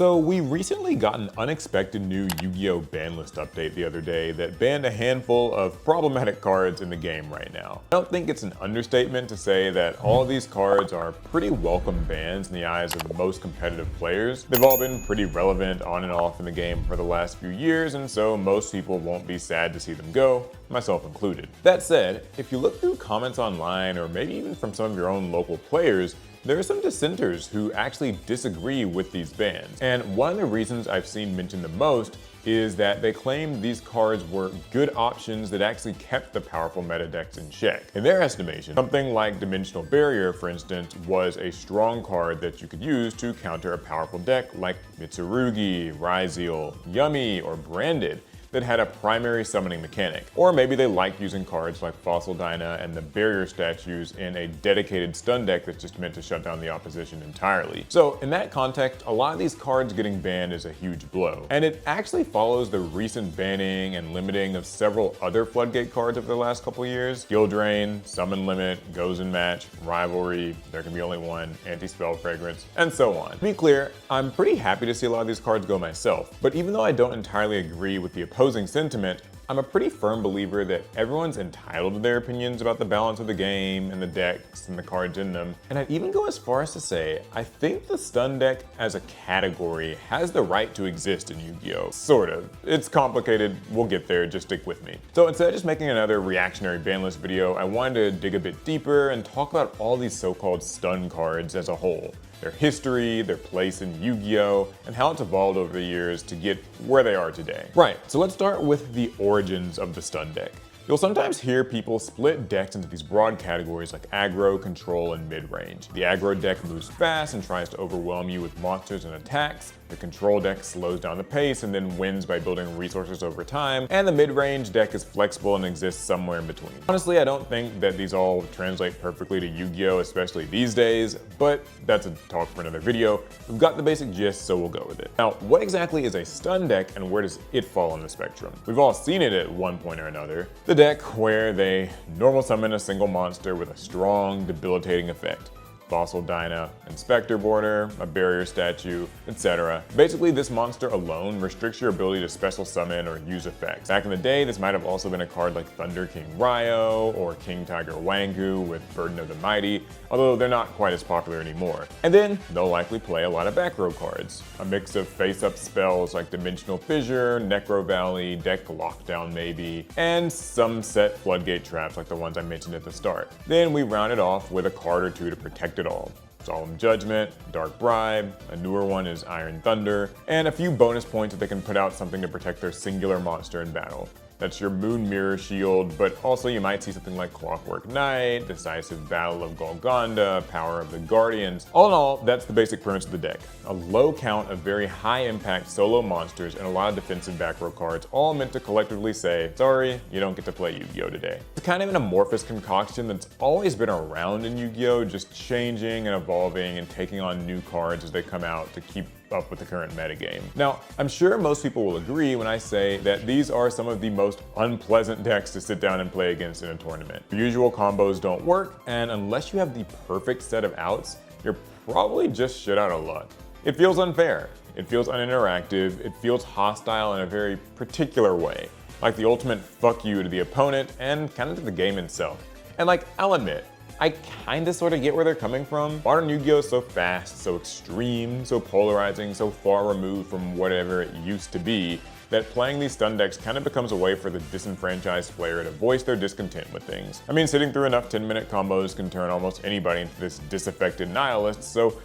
So we recently got an unexpected new Yu-Gi-Oh! Banlist update the other day that banned a handful of problematic cards in the game right now. I don't think it's an understatement to say that all of these cards are pretty welcome bans in the eyes of most competitive players. They've all been pretty relevant on and off in the game for the last few years, and so most people won't be sad to see them go, myself included. That said, if you look through comments online or maybe even from some of your own local players, there are some dissenters who actually disagree with these bans. And one of the reasons I've seen mentioned the most is that they claim these cards were good options that actually kept the powerful meta decks in check. In their estimation, something like Dimensional Barrier, for instance, was a strong card that you could use to counter a powerful deck like Mitsurugi, Ryzeal, Yummy, or Branded that had a primary summoning mechanic. Or maybe they like using cards like Fossil Dyna and the barrier statues in a dedicated stun deck that's just meant to shut down the opposition entirely. So in that context, a lot of these cards getting banned is a huge blow. And it actually follows the recent banning and limiting of several other floodgate cards over the last couple years. Skill Drain, Summon Limit, Gozen Match, Rivalry, There Can Be Only One, Anti-Spell Fragrance, and so on. To be clear, I'm pretty happy to see a lot of these cards go myself, but even though I don't entirely agree with the opposing sentiment, I'm a pretty firm believer that everyone's entitled to their opinions about the balance of the game and the decks and the cards in them. And I'd even go as far as to say, I think the stun deck as a category has the right to exist in Yu-Gi-Oh! Sort of. It's complicated, we'll get there, just stick with me. So instead of just making another reactionary banlist video, I wanted to dig a bit deeper and talk about all these so-called stun cards as a whole. Their history, their place in Yu-Gi-Oh!, and how it's evolved over the years to get where they are today. Right, so let's start with the origins of the stun deck. You'll sometimes hear people split decks into these broad categories like aggro, control, and mid-range. The aggro deck moves fast and tries to overwhelm you with monsters and attacks. The control deck slows down the pace and then wins by building resources over time. And the mid-range deck is flexible and exists somewhere in between. Honestly, I don't think that these all translate perfectly to Yu-Gi-Oh!, especially these days, but that's a talk for another video. We've got the basic gist, so we'll go with it. Now, what exactly is a stun deck and where does it fall on the spectrum? We've all seen it at one point or another. The deck where they normal summon a single monster with a strong, debilitating effect. Fossil Dyna, Inspector Border, a barrier statue, etc. Basically, this monster alone restricts your ability to special summon or use effects. Back in the day, this might have also been a card like Thunder King Ryo or King Tiger Wangu with Burden of the Mighty, although they're not quite as popular anymore. And then they'll likely play a lot of back row cards, a mix of face-up spells like Dimensional Fissure, Necro Valley, Deck Lockdown maybe, and some set floodgate traps like the ones I mentioned at the start. Then we round it off with a card or two to protect it all. Solemn Judgment, Dark Bribe, a newer one is Iron Thunder, and a few bonus points that they can put out something to protect their singular monster in battle. That's your Moon Mirror Shield, but also you might see something like Clockwork Knight, Decisive Battle of Golgonda, Power of the Guardians. All in all, that's the basic premise of the deck. A low count of very high impact solo monsters and a lot of defensive back row cards, all meant to collectively say, sorry, you don't get to play Yu-Gi-Oh! Today. It's kind of an amorphous concoction that's always been around in Yu-Gi-Oh!, just changing and evolving and taking on new cards as they come out to keep up with the current metagame. Now, I'm sure most people will agree when I say that these are some of the most unpleasant decks to sit down and play against in a tournament. The usual combos don't work, and unless you have the perfect set of outs, you're probably just shit out of luck. It feels unfair, it feels uninteractive, it feels hostile in a very particular way, like the ultimate fuck you to the opponent and kind of to the game itself. And like, I'll admit, I kinda sorta get where they're coming from. Modern Yu-Gi-Oh! Is so fast, so extreme, so polarizing, so far removed from whatever it used to be, that playing these stun decks kinda becomes a way for the disenfranchised player to voice their discontent with things. I mean, sitting through enough 10-minute combos can turn almost anybody into this disaffected nihilist, so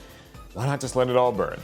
why not just let it all burn?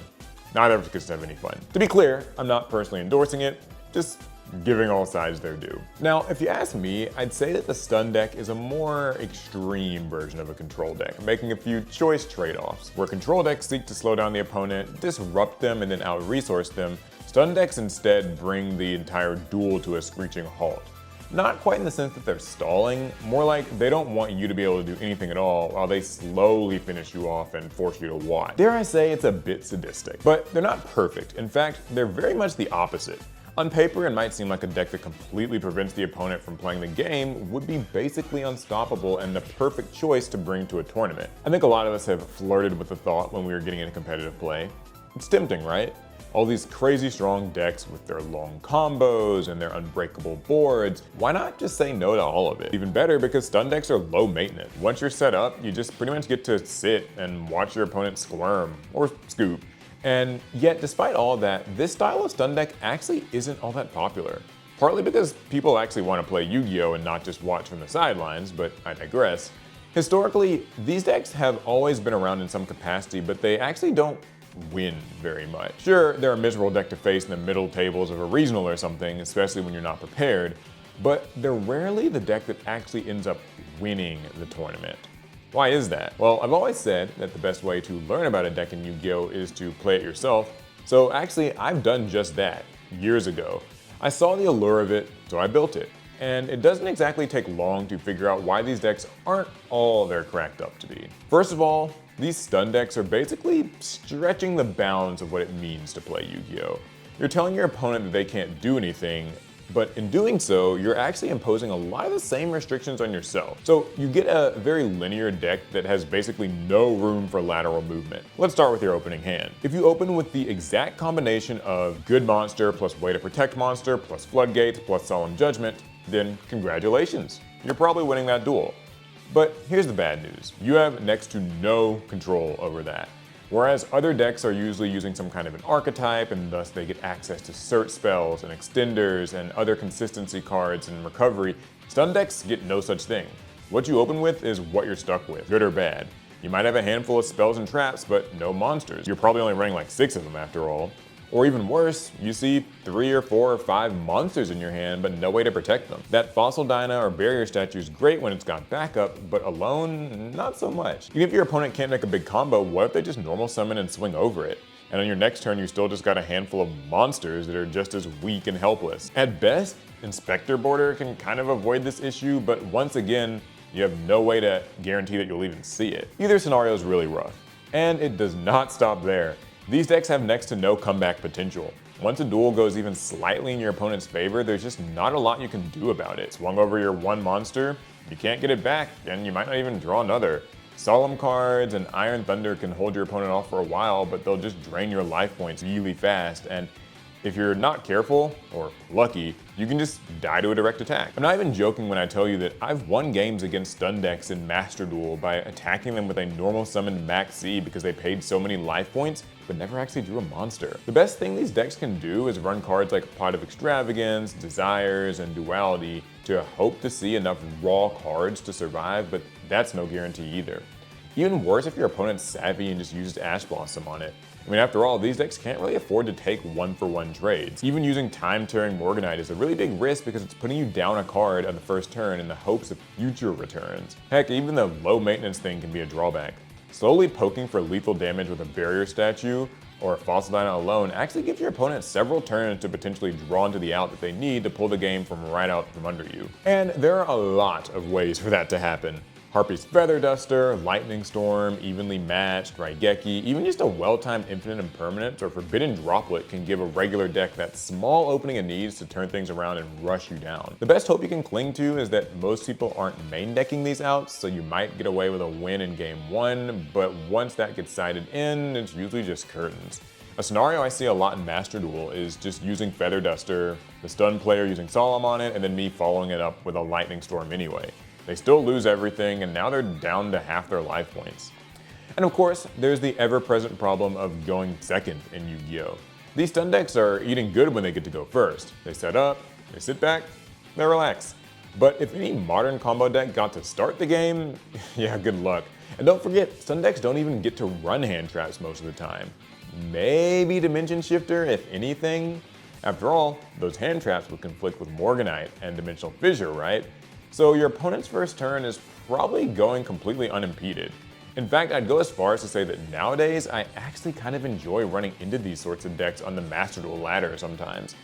Neither of us gets to have any fun. To be clear, I'm not personally endorsing it, just giving all sides their due. Now, if you ask me, I'd say that the stun deck is a more extreme version of a control deck, making a few choice trade-offs. Where control decks seek to slow down the opponent, disrupt them, and then out-resource them, stun decks instead bring the entire duel to a screeching halt. Not quite in the sense that they're stalling, more like they don't want you to be able to do anything at all while they slowly finish you off and force you to watch. Dare I say it's a bit sadistic, but they're not perfect. In fact, they're very much the opposite. On paper, it might seem like a deck that completely prevents the opponent from playing the game would be basically unstoppable and the perfect choice to bring to a tournament. I think a lot of us have flirted with the thought when we were getting into competitive play. It's tempting, right? all these crazy strong decks with their long combos and their unbreakable boards. Why not just say no to all of it? Even better, because stun decks are low maintenance. Once you're set up, you just pretty much get to sit and watch your opponent squirm or scoop. And yet, despite all that, this style of stun deck actually isn't all that popular. Partly because people actually want to play Yu-Gi-Oh! And not just watch from the sidelines, but I digress. Historically, these decks have always been around in some capacity, but they actually don't win very much. Sure, they're a miserable deck to face in the middle tables of a regional or something, especially when you're not prepared, but they're rarely the deck that actually ends up winning the tournament. Why is that? Well, I've always said that the best way to learn about a deck in Yu-Gi-Oh! Is to play it yourself, so actually I've done just that years ago. I saw the allure of it, so I built it. And it doesn't exactly take long to figure out why these decks aren't all they're cracked up to be. First of all, these stun decks are basically stretching the bounds of what it means to play Yu-Gi-Oh! You're telling your opponent that they can't do anything, but in doing so, you're actually imposing a lot of the same restrictions on yourself. So you get a very linear deck that has basically no room for lateral movement. Let's start with your opening hand. If you open with the exact combination of good monster plus way to protect monster plus floodgate plus solemn judgment, then congratulations, you're probably winning that duel. But here's the bad news. You have next to no control over that. Whereas other decks are usually using some kind of an archetype, and thus they get access to cert spells and extenders and other consistency cards and recovery, stun decks get no such thing. What you open with is what you're stuck with, good or bad. You might have a handful of spells and traps, but no monsters. You're probably only running like 6 of them after all. Or even worse, you see 3 or 4 or 5 monsters in your hand, but no way to protect them. That Fossil Dyna or barrier statue is great when it's got backup, but alone, not so much. Even if your opponent can't make a big combo, what if they just normal summon and swing over it? And on your next turn, you still just got a handful of monsters that are just as weak and helpless. At best, Inspector Border can kind of avoid this issue, but once again, you have no way to guarantee that you'll even see it. Either scenario is really rough. And it does not stop there. These decks have next to no comeback potential. Once a duel goes even slightly in your opponent's favor, there's just not a lot you can do about it. Swung over your one monster, you can't get it back, and you might not even draw another. Solemn cards and Iron Thunder can hold your opponent off for a while, but they'll just drain your life points really fast, and if you're not careful, or lucky, you can just die to a direct attack. I'm not even joking when I tell you that I've won games against stun decks in Master Duel by attacking them with a normal summoned Max C because they paid so many life points, but never actually drew a monster. The best thing these decks can do is run cards like Pot of Extravagance, Desires, and Duality to hope to see enough raw cards to survive, but that's no guarantee either. Even worse if your opponent's savvy and just uses Ash Blossom on it. I mean, after all, these decks can't really afford to take one-for-one trades. Even using Time-Tearing Morganite is a really big risk because it's putting you down a card on the first turn in the hopes of future returns. Heck, even the low-maintenance thing can be a drawback. Slowly poking for lethal damage with a barrier statue or a Fossil Dyna alone actually gives your opponent several turns to potentially draw into the out that they need to pull the game from right out from under you. And there are a lot of ways for that to happen. Harpy's Feather Duster, Lightning Storm, Evenly Matched, Raigeki, even just a well-timed Infinite Impermanence or Forbidden Droplet can give a regular deck that small opening it needs to turn things around and rush you down. The best hope you can cling to is that most people aren't main decking these outs, so you might get away with a win in game 1, but once that gets sided in, it's usually just curtains. A scenario I see a lot in Master Duel is just using Feather Duster, the stun player using Solemn on it, and then me following it up with a Lightning Storm anyway. They still lose everything, and now they're down to half their life points. And of course, there's the ever-present problem of going second in Yu-Gi-Oh! These stun decks are eating good when they get to go first. They set up, they sit back, they relax. But if any modern combo deck got to start the game, yeah, good luck. And don't forget, stun decks don't even get to run hand traps most of the time. Maybe Dimension Shifter, if anything. After all, those hand traps would conflict with Morganite and Dimensional Fissure, right? So your opponent's first turn is probably going completely unimpeded. In fact, I'd go as far as to say that nowadays, I actually kind of enjoy running into these sorts of decks on the Master Duel ladder sometimes.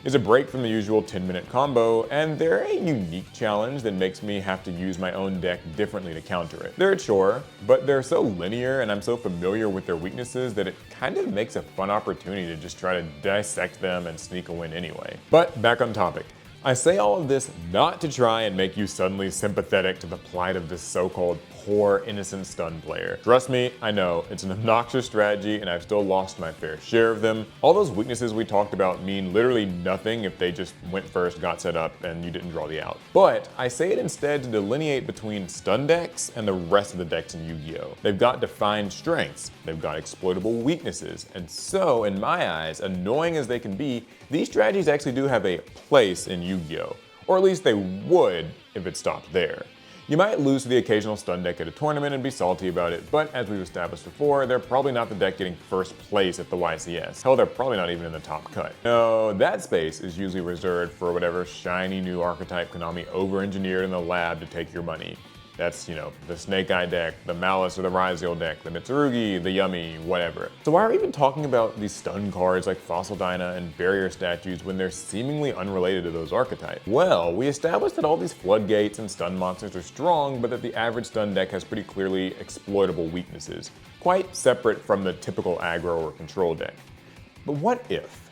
It's a break from the usual 10-minute combo, and they're a unique challenge that makes me have to use my own deck differently to counter it. They're a chore, but they're so linear and I'm so familiar with their weaknesses that it kind of makes a fun opportunity to just try to dissect them and sneak a win anyway. But back on topic. I say all of this not to try and make you suddenly sympathetic to the plight of this so-called poor innocent stun player. Trust me, I know, it's an obnoxious strategy and I've still lost my fair share of them. All those weaknesses we talked about mean literally nothing if they just went first, got set up, and you didn't draw the out. But I say it instead to delineate between stun decks and the rest of the decks in Yu-Gi-Oh! They've got defined strengths, they've got exploitable weaknesses, and so, in my eyes, annoying as they can be, these strategies actually do have a place in Yu-Gi-Oh! Or at least they would if it stopped there. You might lose to the occasional stun deck at a tournament and be salty about it, but as we've established before, they're probably not the deck getting first place at the YCS. Hell, they're probably not even in the top cut. No, that space is usually reserved for whatever shiny new archetype Konami over-engineered in the lab to take your money. That's, you know, the Snake Eye deck, the Malice or the Ryzeal deck, the Mitsurugi, the Yummy, whatever. So why are we even talking about these stun cards like Fossil Dyna and barrier statues when they're seemingly unrelated to those archetypes? Well, we established that all these floodgates and stun monsters are strong, but that the average stun deck has pretty clearly exploitable weaknesses, quite separate from the typical aggro or control deck. But what if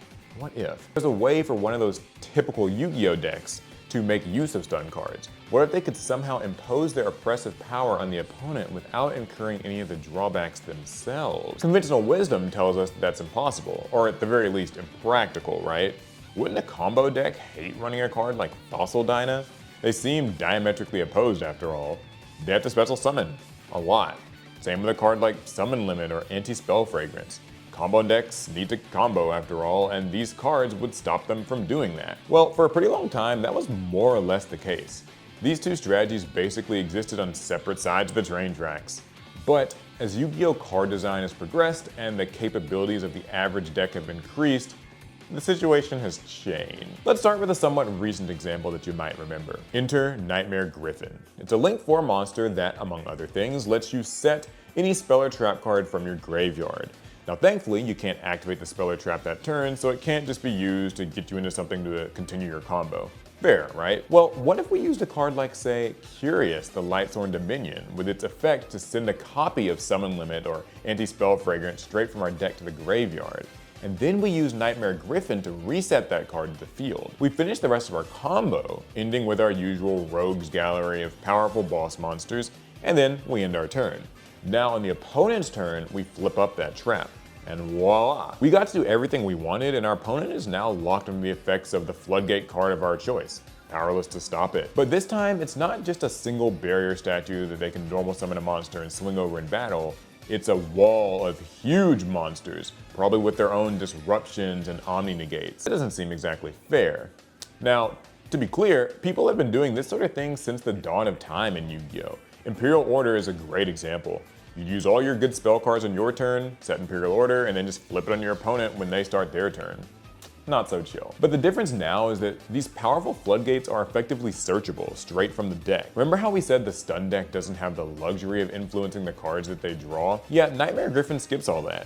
there's a way for one of those typical Yu-Gi-Oh decks to make use of stun cards? What if they could somehow impose their oppressive power on the opponent without incurring any of the drawbacks themselves? Conventional wisdom tells us that's impossible, or at the very least impractical, right? Wouldn't a combo deck hate running a card like Fossil Dyna? They seem diametrically opposed after all. They have to special summon, a lot. Same with a card like Summon Limit or Anti-Spell Fragrance. Combo decks need to combo after all, and these cards would stop them from doing that. Well, for a pretty long time, that was more or less the case. These two strategies basically existed on separate sides of the train tracks. But as Yu-Gi-Oh! Card design has progressed and the capabilities of the average deck have increased, the situation has changed. Let's start with a somewhat recent example that you might remember. Enter Nightmare Griffin. It's a Link 4 monster that, among other things, lets you set any spell or trap card from your graveyard. Now thankfully, you can't activate the spell or trap that turn, so it can't just be used to get you into something to continue your combo. Fair, right? Well, what if we used a card like, say, Curious, the Lightsworn Dominion, with its effect to send a copy of Summon Limit or Anti-Spell Fragrance straight from our deck to the graveyard, and then we use Nightmare Griffin to reset that card to the field. We finish the rest of our combo, ending with our usual rogues gallery of powerful boss monsters, and then we end our turn. Now on the opponent's turn, we flip up that trap. And voila! We got to do everything we wanted, and our opponent is now locked into the effects of the floodgate card of our choice, powerless to stop it. But this time, it's not just a single barrier statue that they can normal summon a monster and swing over in battle. It's a wall of huge monsters, probably with their own disruptions and omni-negates. It doesn't seem exactly fair. Now, to be clear, people have been doing this sort of thing since the dawn of time in Yu-Gi-Oh! Imperial Order is a great example. You use all your good spell cards on your turn, set Imperial Order, and then just flip it on your opponent when they start their turn. Not so chill. But the difference now is that these powerful floodgates are effectively searchable straight from the deck. Remember how we said the stun deck doesn't have the luxury of influencing the cards that they draw? Yeah, Nightmare Griffin skips all that.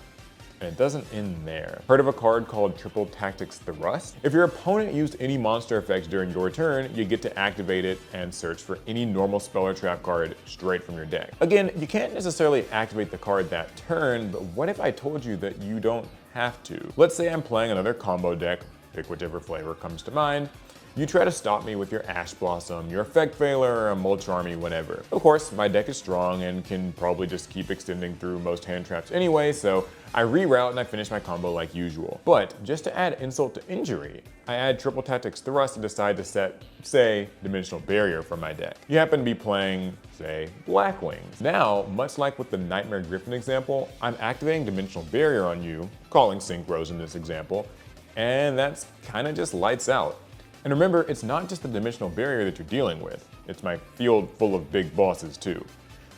And it doesn't end there. Heard of a card called Triple Tactics Thrust? If your opponent used any monster effects during your turn, you get to activate it and search for any normal spell or trap card straight from your deck. Again, you can't necessarily activate the card that turn, but what if I told you that you don't have to? Let's say I'm playing another combo deck, pick whichever flavor comes to mind. You try to stop me with your Ash Blossom, your Effect Veiler, or a Mulch Army, whatever. Of course, my deck is strong and can probably just keep extending through most hand traps anyway, so I reroute and I finish my combo like usual. But just to add insult to injury, I add Triple Tactics Thrust and decide to set, say, Dimensional Barrier from my deck. You happen to be playing, say, Black Wings. Now, much like with the Nightmare Griffin example, I'm activating Dimensional Barrier on you, calling Synchros in this example, and that's kinda just lights out. And remember, it's not just the dimensional barrier that you're dealing with. It's my field full of big bosses too.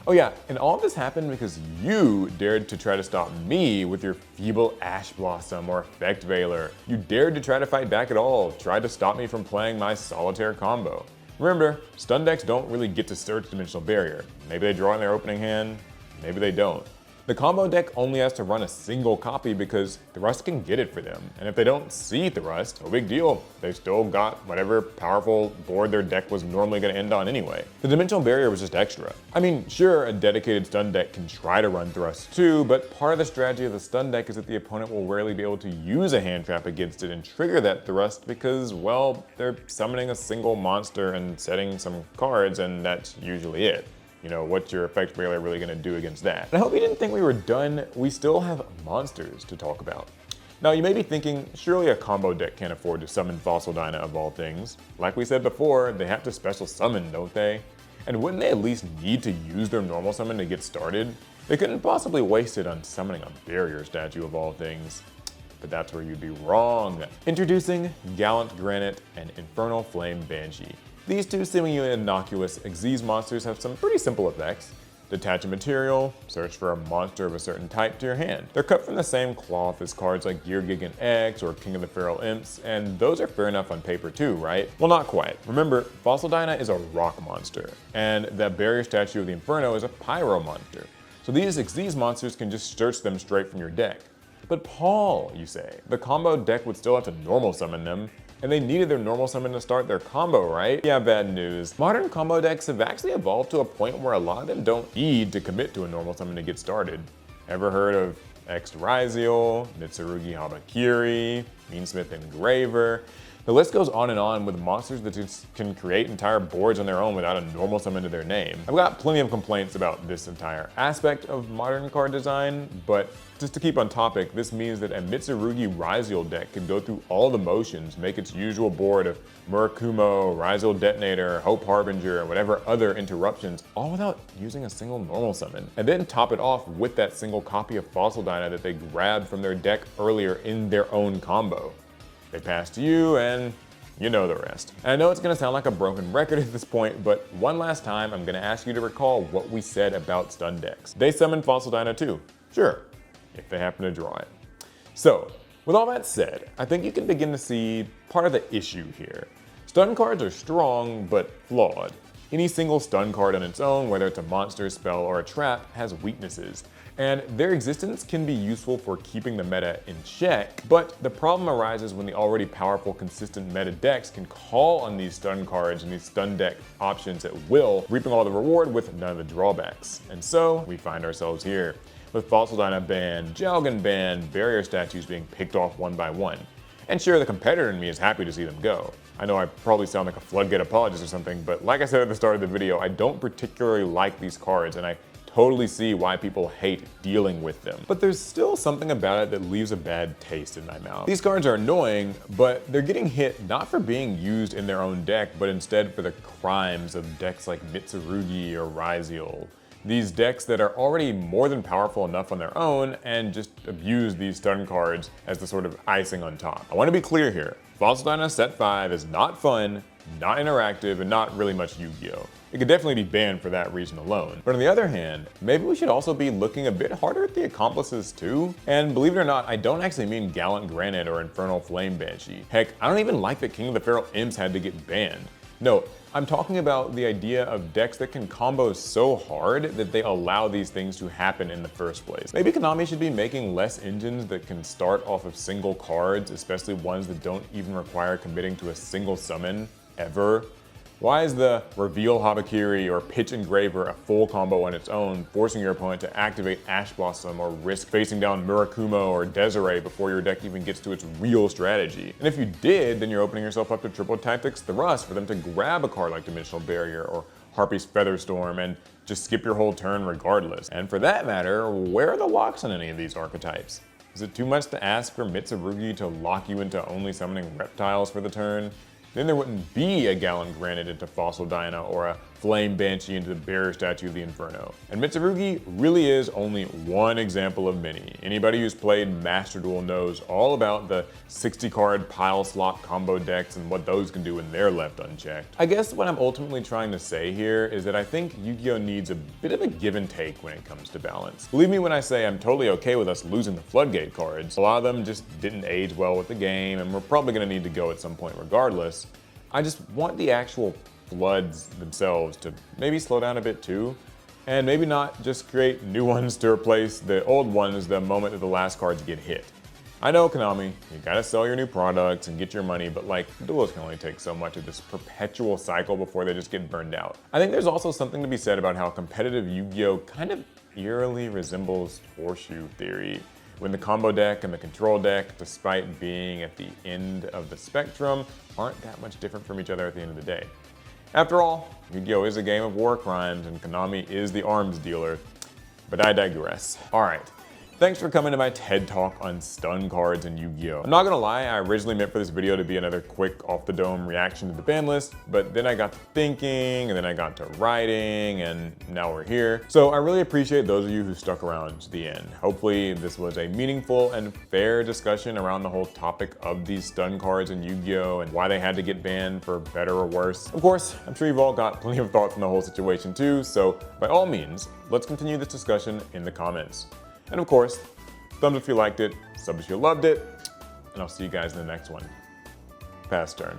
Oh yeah, and all of this happened because you dared to try to stop me with your feeble Ash Blossom or Effect Veiler. You dared to try to fight back at all, tried to stop me from playing my solitaire combo. Remember, stun decks don't really get to search dimensional barrier. Maybe they draw in their opening hand, maybe they don't. The combo deck only has to run a single copy because Thrust can get it for them. And if they don't see Thrust, no big deal. They've still got whatever powerful board their deck was normally going to end on anyway. The dimensional barrier was just extra. I mean, sure, a dedicated stun deck can try to run Thrust too, but part of the strategy of the stun deck is that the opponent will rarely be able to use a hand trap against it and trigger that Thrust because, well, they're summoning a single monster and setting some cards, and that's usually it. You know, what's your effect failure really gonna do against that? And I hope you didn't think we were done. We still have monsters to talk about. Now you may be thinking, surely a combo deck can't afford to summon Fossil Dyna of all things. Like we said before, they have to special summon, don't they? And wouldn't they at least need to use their normal summon to get started? They couldn't possibly waste it on summoning a barrier statue of all things. But that's where you'd be wrong. Introducing Gallant Granite and Infernal Flame Banshee. These two seemingly innocuous Xyz monsters have some pretty simple effects. Detach a material, search for a monster of a certain type to your hand. They're cut from the same cloth as cards like Gear Gigant X or King of the Feral Imps, and those are fair enough on paper too, right? Well, not quite. Remember, Fossil Dyna is a rock monster, and the barrier statue of the Inferno is a pyro monster. So these Xyz monsters can just search them straight from your deck. But Paul, you say, the combo deck would still have to normal summon them, and they needed their normal summon to start their combo, right? Yeah, bad news. Modern combo decks have actually evolved to a point where a lot of them don't need to commit to a normal summon to get started. Ever heard of Ryzeal, Mitsurugi Habakiri, Meansmith Engraver? The list goes on and on with monsters that just can create entire boards on their own without a normal summon to their name. I've got plenty of complaints about this entire aspect of modern card design, but just to keep on topic, this means that a Mitsurugi Ryzeal deck can go through all the motions, make its usual board of Murakumo, Ryzeal Detonator, Hope Harbinger, and whatever other interruptions, all without using a single normal summon. And then top it off with that single copy of Fossil Dyna that they grabbed from their deck earlier in their own combo. They pass to you, and you know the rest. And I know it's gonna sound like a broken record at this point, but one last time, I'm gonna ask you to recall what we said about stun decks. They summon Fossil Dyna too, sure, if they happen to draw it. So, with all that said, I think you can begin to see part of the issue here. Stun cards are strong, but flawed. Any single stun card on its own, whether it's a monster, spell, or a trap, has weaknesses. And their existence can be useful for keeping the meta in check, but the problem arises when the already powerful, consistent meta decks can call on these stun cards and these stun deck options at will, reaping all the reward with none of the drawbacks. And so, we find ourselves here, with Fossil Dyna banned, Jalgan banned, barrier statues being picked off one by one. And sure, the competitor in me is happy to see them go. I know I probably sound like a floodgate apologist or something, but like I said at the start of the video, I don't particularly like these cards, and I totally see why people hate dealing with them. But there's still something about it that leaves a bad taste in my mouth. These cards are annoying, but they're getting hit not for being used in their own deck, but instead for the crimes of decks like Mitsurugi or Ryzeal. These decks that are already more than powerful enough on their own and just abuse these stun cards as the sort of icing on top. I want to be clear here. Fossil Dyna Set 5 is not fun, not interactive, and not really much Yu-Gi-Oh! It could definitely be banned for that reason alone. But on the other hand, maybe we should also be looking a bit harder at the accomplices too. And believe it or not, I don't actually mean Gallant Granite or Infernal Flame Banshee. Heck, I don't even like that King of the Feral Imps had to get banned. No, I'm talking about the idea of decks that can combo so hard that they allow these things to happen in the first place. Maybe Konami should be making less engines that can start off of single cards, especially ones that don't even require committing to a single summon, ever. Why is the Reveal Habakiri or Pitch Engraver a full combo on its own, forcing your opponent to activate Ash Blossom or risk facing down Murakumo or Desiree before your deck even gets to its real strategy? And if you did, then you're opening yourself up to Triple Tactics Thrust for them to grab a card like Dimensional Barrier or Harpy's Featherstorm and just skip your whole turn regardless. And for that matter, where are the locks on any of these archetypes? Is it too much to ask for Mitsurugi to lock you into only summoning reptiles for the turn? Then there wouldn't be a Gallant Granite into Fossil Dyna or a Flame Banshee into the Barrier Statue of the Inferno. And Mitsurugi really is only one example of many. Anybody who's played Master Duel knows all about the 60-card pile slot combo decks and what those can do when they're left unchecked. I guess what I'm ultimately trying to say here is that I think Yu-Gi-Oh! Needs a bit of a give and take when it comes to balance. Believe me when I say I'm totally okay with us losing the floodgate cards. A lot of them just didn't age well with the game, and we're probably gonna need to go at some point regardless. I just want the actual floods themselves to maybe slow down a bit too, and maybe not just create new ones to replace the old ones the moment that the last cards get hit. I know, Konami, you gotta sell your new products and get your money, but like, duels can only take so much of this perpetual cycle before they just get burned out. I think there's also something to be said about how competitive Yu-Gi-Oh! Kind of eerily resembles horseshoe theory, when the combo deck and the control deck, despite being at the end of the spectrum, aren't that much different from each other at the end of the day. After all, Yu-Gi-Oh! Is a game of war crimes and Konami is the arms dealer. But I digress. Alright, thanks for coming to my TED Talk on stun cards in Yu-Gi-Oh! I'm not gonna lie, I originally meant for this video to be another quick off-the-dome reaction to the ban list, but then I got to thinking, and then I got to writing, and now we're here. So I really appreciate those of you who stuck around to the end. Hopefully this was a meaningful and fair discussion around the whole topic of these stun cards in Yu-Gi-Oh! And why they had to get banned for better or worse. Of course, I'm sure you've all got plenty of thoughts on the whole situation too, so by all means, let's continue this discussion in the comments. And of course, thumbs if you liked it, sub if you loved it, and I'll see you guys in the next one. Pass turn.